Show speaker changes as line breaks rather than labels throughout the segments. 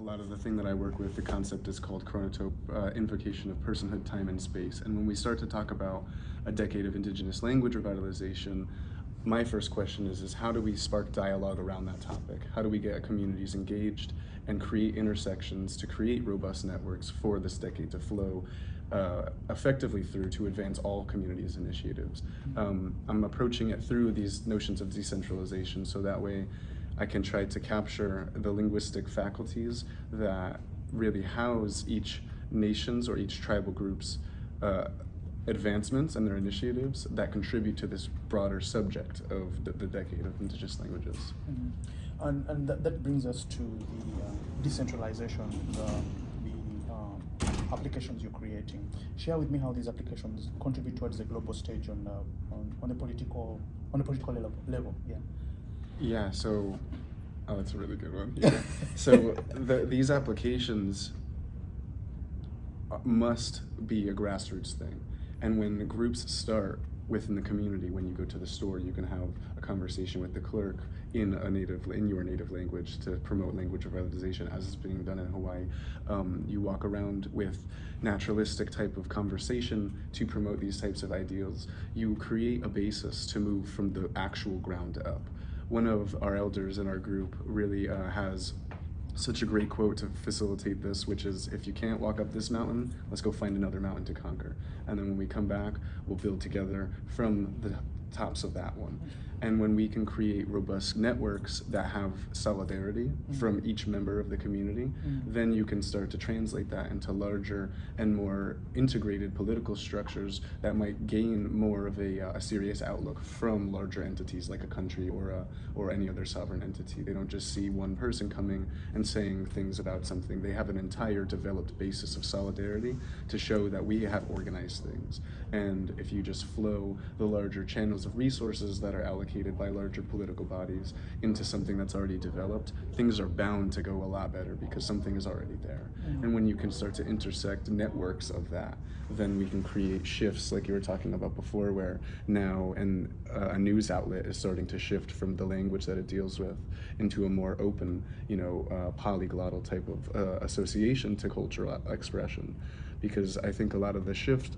lot of the thing that I work with, the concept is called chronotope, invocation of personhood, time, and space. And when we start to talk about a decade of Indigenous language revitalization, my first question is how do we spark dialogue around that topic? How do we get communities engaged and create intersections to create robust networks for this decade to flow effectively through to advance all communities' initiatives? I'm approaching it through these notions of decentralization, so that way I can try to capture the linguistic faculties that really house each nation's or each tribal group's advancements and their initiatives that contribute to this broader subject of the decade of Indigenous languages.
And that brings us to the decentralization, the applications you're creating. Share with me how these applications contribute towards the global stage on a political level.
Yeah, so, oh, that's a really good one. Yeah. So these applications must be a grassroots thing. And when the groups start within the community, when you go to the store, you can have a conversation with the clerk in your native language to promote language revitalization, as is being done in Hawaii. You walk around with naturalistic type of conversation to promote these types of ideals. You create a basis to move from the actual ground up. One of our elders in our group really has such a great quote to facilitate this, which is, if you can't walk up this mountain, let's go find another mountain to conquer. And then when we come back, we'll build together from the tops of that one. And when we can create robust networks that have solidarity from each member of the community, then you can start to translate that into larger and more integrated political structures that might gain more of a serious outlook from larger entities like a country or any other sovereign entity. They don't just see one person coming and saying things about something. They have an entire developed basis of solidarity to show that we have organized things. And if you just flow the larger channels of resources that are allocated by larger political bodies into something that's already developed, things are bound to go a lot better because something is already there. And when you can start to intersect networks of that, then we can create shifts like you were talking about before, where now a news outlet is starting to shift from the language that it deals with into a more open, polyglottal type of association to cultural expression. Because I think a lot of the shift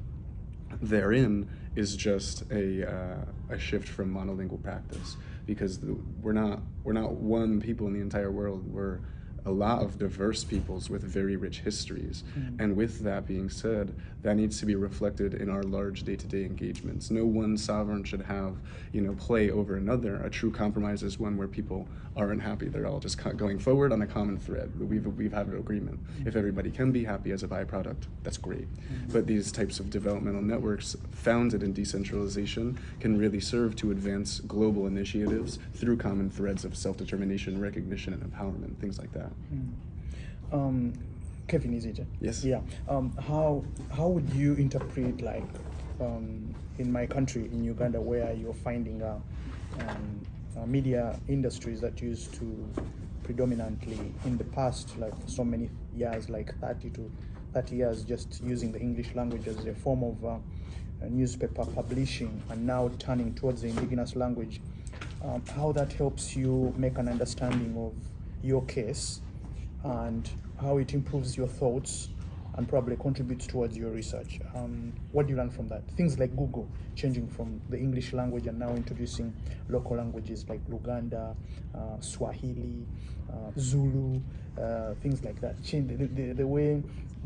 therein is just a shift from monolingual practice, because we're not one people in the entire world. We're a lot of diverse peoples with very rich histories. And with that being said, that needs to be reflected in our large day-to-day engagements. No one sovereign should have, play over another. A true compromise is one where people aren't happy. They're all just going forward on a common thread. We've had an agreement. If everybody can be happy as a byproduct, that's great. But these types of developmental networks founded in decentralization can really serve to advance global initiatives through common threads of self-determination, recognition, and empowerment, things like that.
Kevin, is it?
Yes.
Yeah. How would you interpret, like, in my country, in Uganda, where you're finding media industries that used to predominantly in the past, like for so many years, like 30 years, just using the English language as a form of newspaper publishing, and now turning towards the indigenous language, how that helps you make an understanding of your case and how it improves your thoughts and probably contributes towards your research. What do you learn from that? Things like Google changing from the English language and now introducing local languages like Luganda, Swahili, Zulu, things like that. Change the way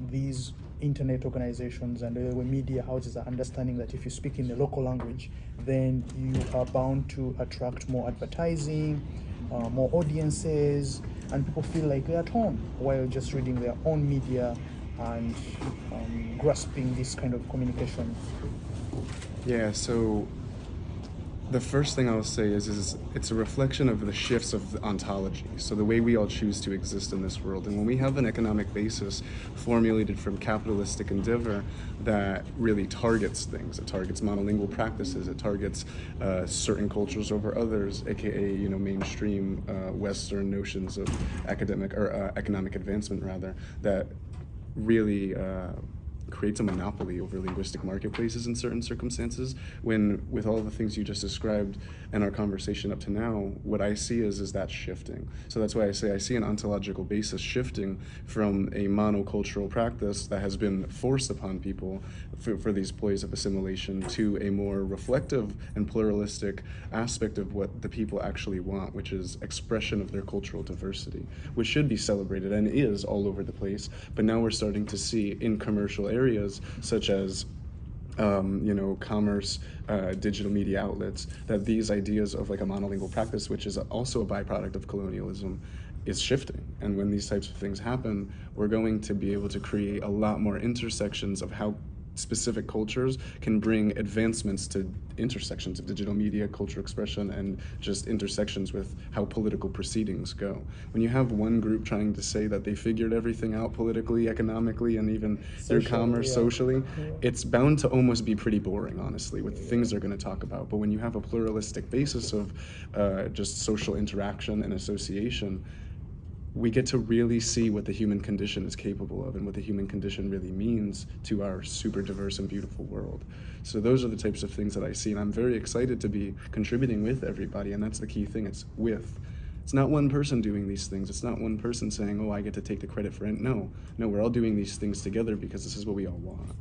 these internet organizations and the way media houses are understanding that if you speak in the local language, then you are bound to attract more advertising, more audiences, and people feel like they're at home while just reading their own media and grasping this kind of communication.
Yeah, so the first thing I'll say is it's a reflection of the shifts of the ontology, so the way we all choose to exist in this world. And when we have an economic basis formulated from capitalistic endeavor that really targets things, it targets monolingual practices, it targets certain cultures over others, aka mainstream Western notions of economic advancement rather, that really creates a monopoly over linguistic marketplaces in certain circumstances, when with all the things you just described and our conversation up to now, what I see is that shifting. So that's why I say I see an ontological basis shifting from a monocultural practice that has been forced upon people for these ploys of assimilation to a more reflective and pluralistic aspect of what the people actually want, which is expression of their cultural diversity, which should be celebrated and is all over the place. But now we're starting to see in commercial areas such as commerce, digital media outlets, that these ideas of like a monolingual practice, which is also a byproduct of colonialism, is shifting. And when these types of things happen, we're going to be able to create a lot more intersections of how specific cultures can bring advancements to intersections of digital media, cultural expression, and just intersections with how political proceedings go. When you have one group trying to say that they figured everything out politically, economically, and even through commerce, socially, it's bound to almost be pretty boring, honestly, with the things they're going to talk about. But when you have a pluralistic basis of just social interaction and association, we get to really see what the human condition is capable of and what the human condition really means to our super diverse and beautiful world. So those are the types of things that I see, and I'm very excited to be contributing with everybody, and that's the key thing. It's with. It's not one person doing these things. It's not one person saying, oh, I get to take the credit for it. No, we're all doing these things together because this is what we all want.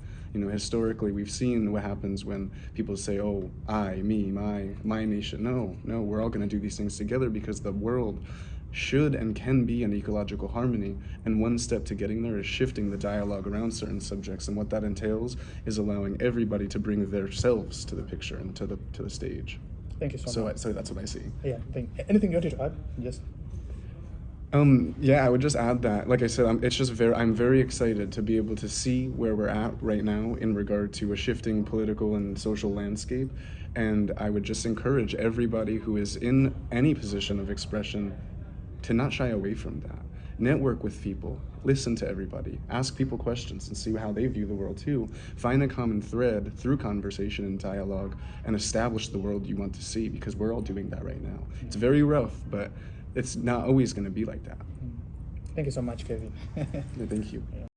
Historically, we've seen what happens when people say, oh, I, me, my nation. No, we're all going to do these things together because the world should and can be an ecological harmony, and one step to getting there is shifting the dialogue around certain subjects, and what that entails is allowing everybody to bring themselves to the picture and to the stage.
Thank you so much.
So that's what I see.
Yeah, anything you wanted to add? Just
Yeah, I would just add that, like I said, I'm very excited to be able to see where we're at right now in regard to a shifting political and social landscape, and I would just encourage everybody who is in any position of expression to not shy away from that. Network with people, listen to everybody, ask people questions and see how they view the world too. Find a common thread through conversation and dialogue and establish the world you want to see, because we're all doing that right now. It's very rough, but it's not always going to be like that.
Thank you so much, Kevin.
Thank you.
Yeah.